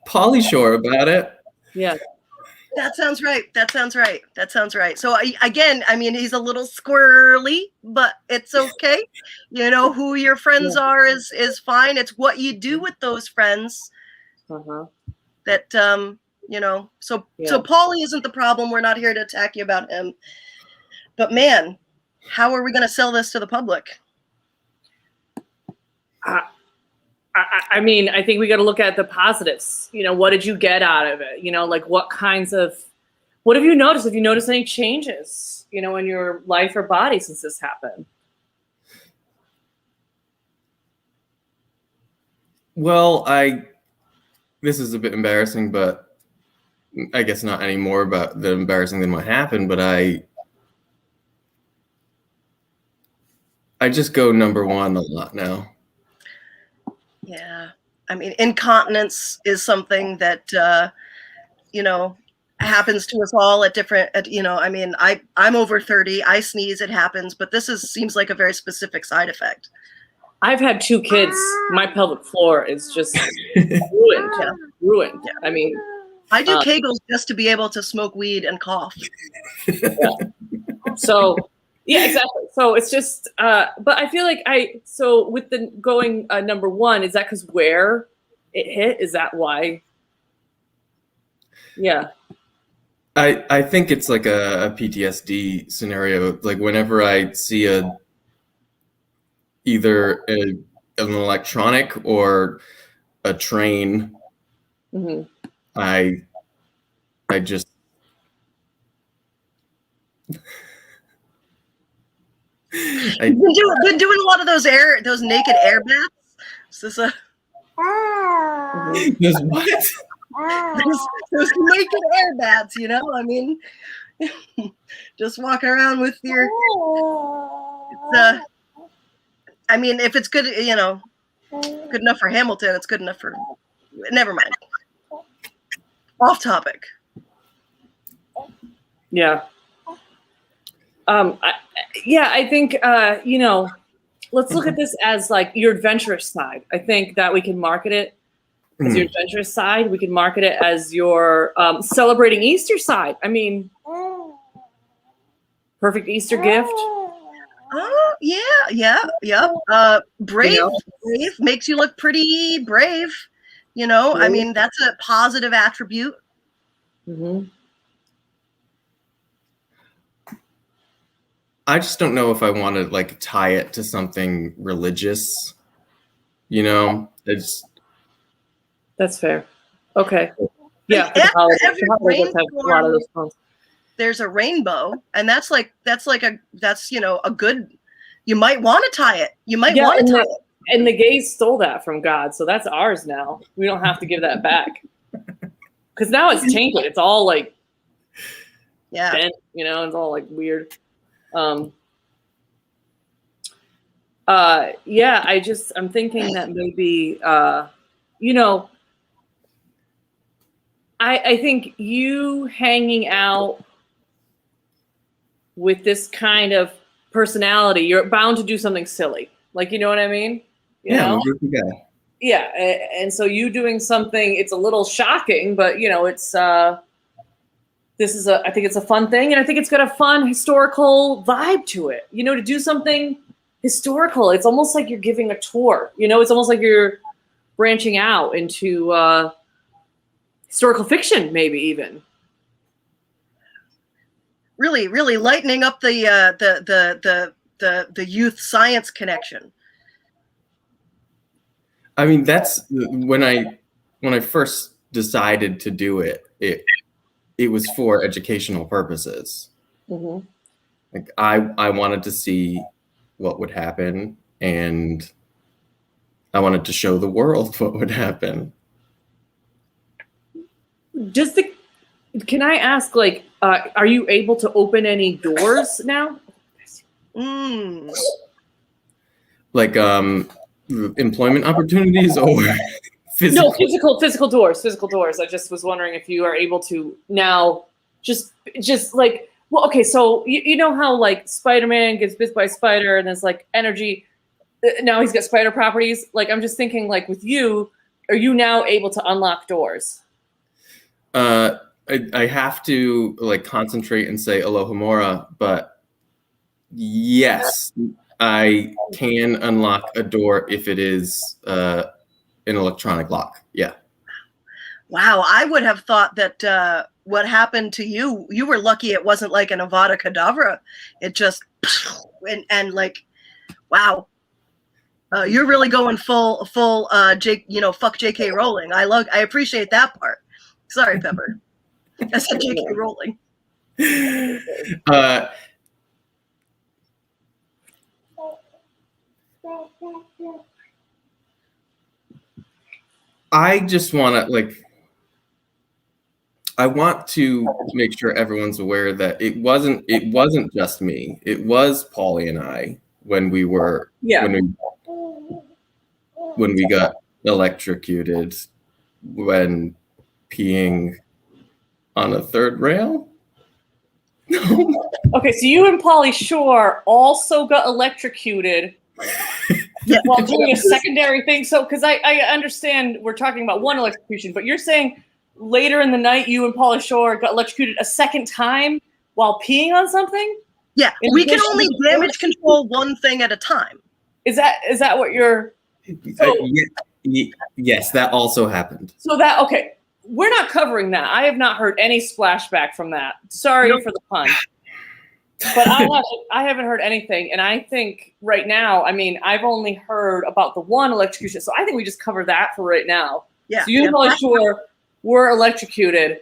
Pauly sure about it.
Yeah.
That sounds right. So again, I mean, he's a little squirrely, but it's okay. Who your friends are is fine. It's what you do with those friends that So Pauly isn't the problem. We're not here to attack you about him. But man, how are we going to sell this to the public?
I mean, I think we got to look at the positives. What did you get out of it? Like what have you noticed? Have you noticed any changes, in your life or body since this happened?
Well, this is a bit embarrassing, but I guess not anymore about the embarrassing than what happened, but I just go number one a lot now.
Yeah. I mean, incontinence is something that, happens to us all at different, I mean, I'm over 30, I sneeze, it happens, but this seems like a very specific side effect.
I've had 2 kids. My pelvic floor is just ruined.
Yeah.
Ruined. Yeah. I mean,
I do Kegels just to be able to smoke weed and cough.
Yeah. So, yeah, exactly. So it's just, but I feel like so with the going number one, is that because where it hit? Is that why? Yeah.
I think it's like a PTSD scenario. Like whenever I see either an electronic or a train, I just
I've been doing a lot of those naked air baths. Is this a
There's what?
those naked air baths, I mean, just walking around with your I mean, if it's good, good enough for Hamilton, it's good enough for never mind. Off topic.
Yeah. I think, let's look at this as like your adventurous side. I think that we can market it as your adventurous side. We can market it as your celebrating Easter side. I mean, perfect Easter gift.
Oh, yeah. Brave makes you look pretty brave. I mean, that's a positive attribute.
I just don't know if I want to like tie it to something religious. It's
That's fair. Okay. Yeah.
There's a rainbow, and that's a good. You might want to tie it. You might want to tie it.
And the gays stole that from God, so that's ours now. We don't have to give that back because now it's tainted. It's all like, bent, it's all like weird. I'm thinking that maybe, I think you hanging out with this kind of personality, you're bound to do something silly. Like, you know what I mean? You know? Yeah. And so you doing something, it's a little shocking, but it's, I think it's a fun thing, and I think it's got a fun historical vibe to it. You know, to do something historical, it's almost like you're giving a tour. You know, it's almost like you're branching out into historical fiction, maybe even.
Really, really lightening up the youth science connection.
I mean, that's when I first decided to do it. It was for educational purposes.
Mm-hmm.
Like I wanted to see what would happen, and I wanted to show the world what would happen.
Can I ask, like, are you able to open any doors now?
Like employment opportunities or physical?
No, physical doors. I just was wondering if you are able to now just like, well, okay, so you know how like Spider-Man gets bit by a spider and there's like energy, now he's got spider properties. Like, I'm just thinking, like, with you, are you now able to unlock doors?
I have to like concentrate and say Alohomora, but yes, I can unlock a door if it is an electronic lock. Yeah.
Wow, I would have thought that what happened to you, you were lucky it wasn't like an Avada Kedavra. It just, and like, wow. You're really going full fuck J.K. Rowling. I appreciate that part. Sorry, Pepper. I said J.K. Rowling.
I just want to I want to make sure everyone's aware that it wasn't just me. It was Paulie and I when we were when we got electrocuted when peeing on a third rail.
Okay, so you and Pauly Shore also got electrocuted while doing a secondary thing. So, because I understand we're talking about one electrocution, but you're saying later in the night you and Pauly Shore got electrocuted a second time while peeing on something?
Yeah, we can only damage control one thing at a time.
Is that what you're? So,
yes, that also happened.
So that, okay, we're not covering that. I have not heard any splashback from that. Sorry for the pun. But I haven't heard anything. And I think right now, I mean, I've only heard about the one electrocution. So I think we just cover that for right now.
Yeah.
So you and Pauly Shore were electrocuted.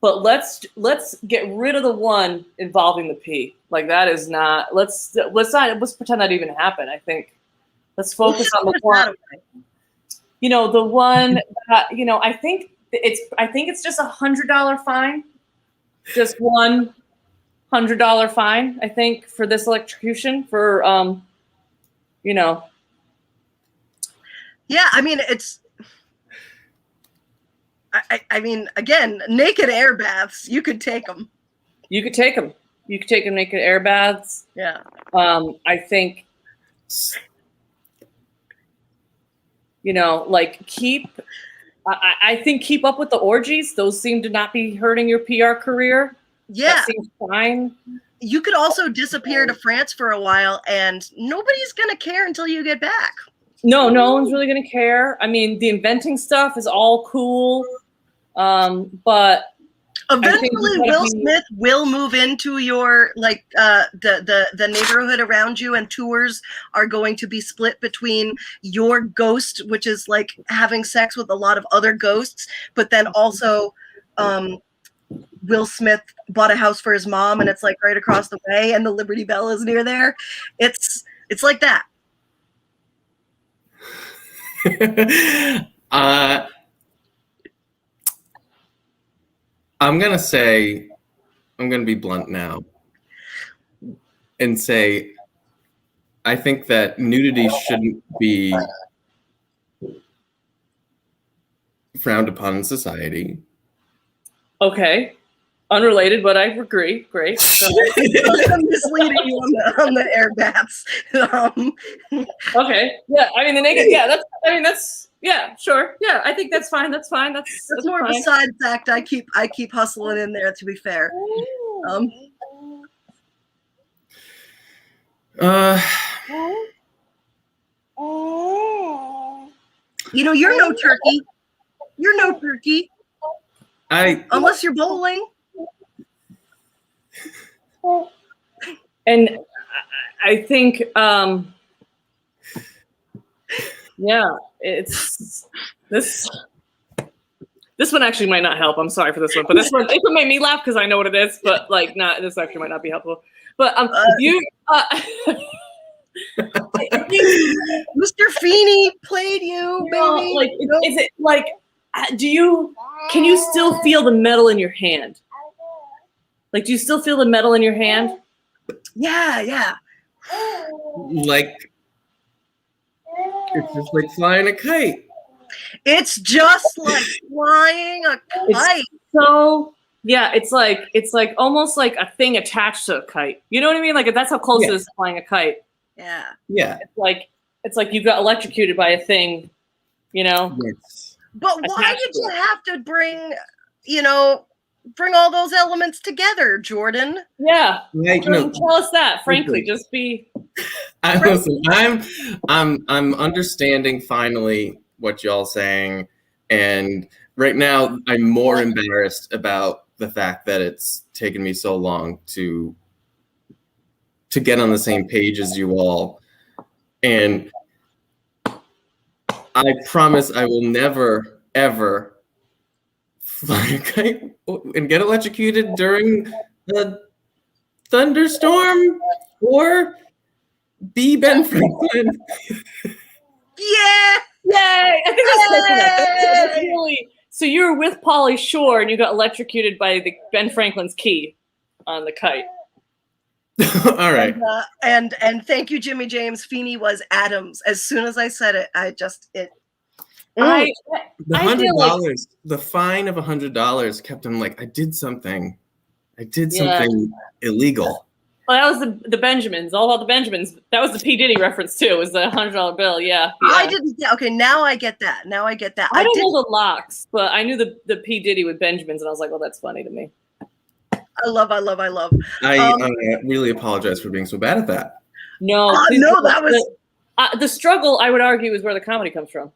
But let's get rid of the one involving the pee. Like, that is not, let's pretend that even happened. I think let's focus on the one. You know, the one that, you know, I think it's just $100 fine. Just $100 fine, I think, for this electrocution for you know.
Yeah, I mean, it's I mean, again, naked air baths, you could take them.
You could take them. You could take them naked air baths.
Yeah.
I think, you know, like I think keep up with the orgies. Those seem to not be hurting your PR career.
Yeah.
That seems fine.
You could also disappear to France for a while and nobody's going to care until you get back.
No one's really going to care. I mean, the inventing stuff is all cool. But
eventually Will Smith will move into your, like, the neighborhood around you, and tours are going to be split between your ghost, which is like having sex with a lot of other ghosts, but then also Will Smith bought a house for his mom and it's like right across the way and the Liberty Bell is near there. It's like that.
I'm going to be blunt now and say, I think that nudity shouldn't be frowned upon in society.
Okay. Unrelated, but I agree. Great. So,
I'm misleading you on the air baths.
Okay. Yeah. I mean, the naked. Yeah. Yeah, sure. Yeah, I think that's fine. That's fine. That's
more of a
fine.
side fact. I keep hustling in there, to be fair. You know, you're no turkey. You're no turkey. Unless you're bowling.
And I think, yeah, it's this one actually might not help. I'm sorry for this one, but this one made me laugh because I know what it is. But like, this actually might not be helpful. But
Mr. Feeney played you, baby.
Like, is it like? Can you still feel the metal in your hand? Like, do you still feel the metal in your hand?
Yeah.
Like, it's just like flying a kite.
It's just like flying a kite.
It's like almost like a thing attached to a kite. You know what I mean? Like, that's how close it is to flying a kite.
Yeah.
It's like you got electrocuted by a thing, you know?
Yes.
But why did you have to bring all those elements together, Jordan?
Yeah.
No.
Tell us that, frankly. Just be.
Listen, I'm understanding finally what y'all saying, and right now I'm more embarrassed about the fact that it's taken me so long to get on the same page as you all. And I promise I will never, ever fly a kite and get electrocuted during a thunderstorm or be Ben Franklin.
Yeah!
Yay! I think that's really. So you were with Pauly Shore and you got electrocuted by the Ben Franklin's key on the kite.
All right.
And thank you, Jimmy James. Feeney was Adams. As soon as I said it, the
$100, the fine of $100 kept him like, I did something illegal.
Well, that was the Benjamins, all about the Benjamins. That was the P. Diddy reference too. It was the $100 bill. Yeah.
I didn't. Okay, now I get that. I
didn't know the locks, but I knew the P. Diddy with Benjamins, and I was like, well, that's funny to me.
I love.
I really apologize for being so bad at that.
No,
that was
the struggle. I would argue is where the comedy comes from.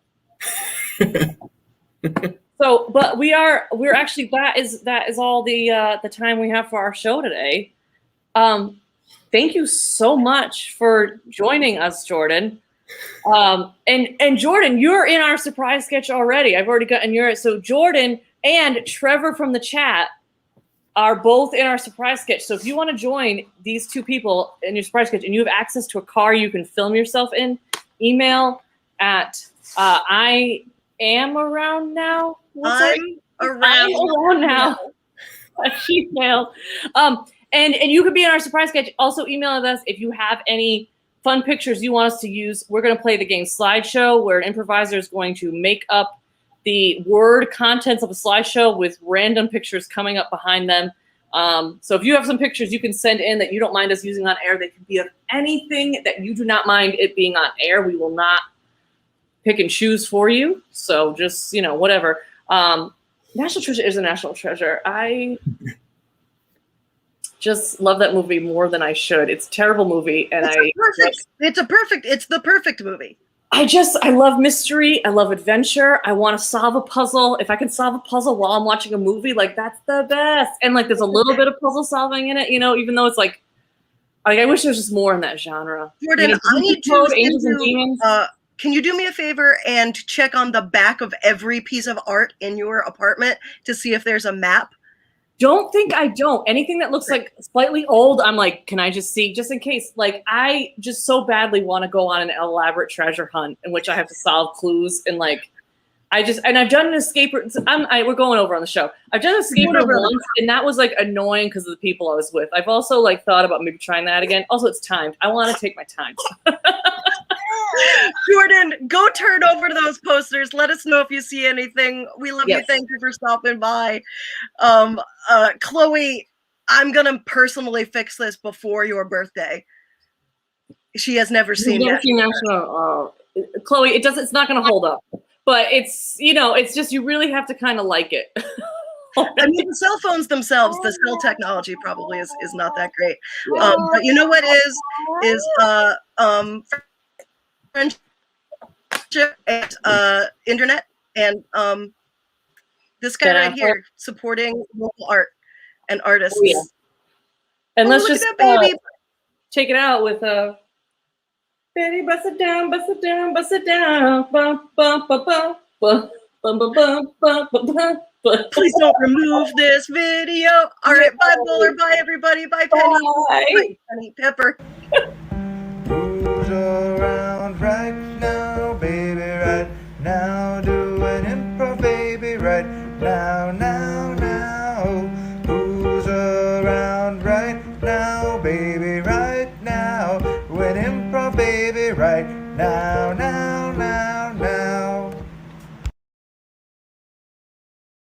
So, but we're actually that is all the time we have for our show today. Thank you so much for joining us, Jordan. And Jordan, you're in our surprise sketch already. I've already gotten yours. So Jordan and Trevor from the chat are both in our surprise sketch. So if you want to join these two people in your surprise sketch and you have access to a car you can film yourself in, email at I am around now.
I'm around
now. Gmail. And you could be in our surprise sketch. Also email us if you have any fun pictures you want us to use. We're going to play the game Slideshow, where an improviser is going to make up the word contents of a slideshow with random pictures coming up behind them. So if you have some pictures you can send in that you don't mind us using on air, they can be of anything that you do not mind it being on air. We will not pick and choose for you. So just, whatever. National Treasure is a national treasure. I just love that movie more than I should. It's a terrible movie. And
it's the perfect movie.
I love mystery. I love adventure. I want to solve a puzzle. If I can solve a puzzle while I'm watching a movie, like that's the best. And like, there's a little bit of puzzle solving in it, even though it's like I wish there was just more in that genre.
Jordan, I need to Angels and Demons. Can you do me a favor and check on the back of every piece of art in your apartment to see if there's a map?
Don't think I don't. Anything that looks like slightly old, I'm like, can I just see, just in case? Like, I just so badly want to go on an elaborate treasure hunt in which I have to solve clues and like, I've done an escape room. We're going over on the show. I've done an escape room once, and that was like annoying because of the people I was with. I've also like thought about maybe trying that again. Also, it's timed. I want to take my time.
Jordan, go turn over to those posters. Let us know if you see anything. We love you. Thank you for stopping by. Chloe, I'm gonna personally fix this before your birthday. She has never seen it.
Chloe, it's not gonna hold up. but it's, you know, it's just, you really have to kind of like it.
I mean, the cell phones themselves, the cell technology probably is not that great. But you know what is friendship and internet and this guy right here supporting local art and artists.
Oh, yeah. And let's
look
just
at that baby.
take it out with a Betty, bust it down, bust it down, bust it down. Bum, bum, bum, bum, bum, bum, bum, bum, bum, bum, bum.
Please don't remove this video. All right, bye, Bowler. Bye, everybody. Bye, Penny.
Bye.
Bye, Penny Pepper.
Who's around?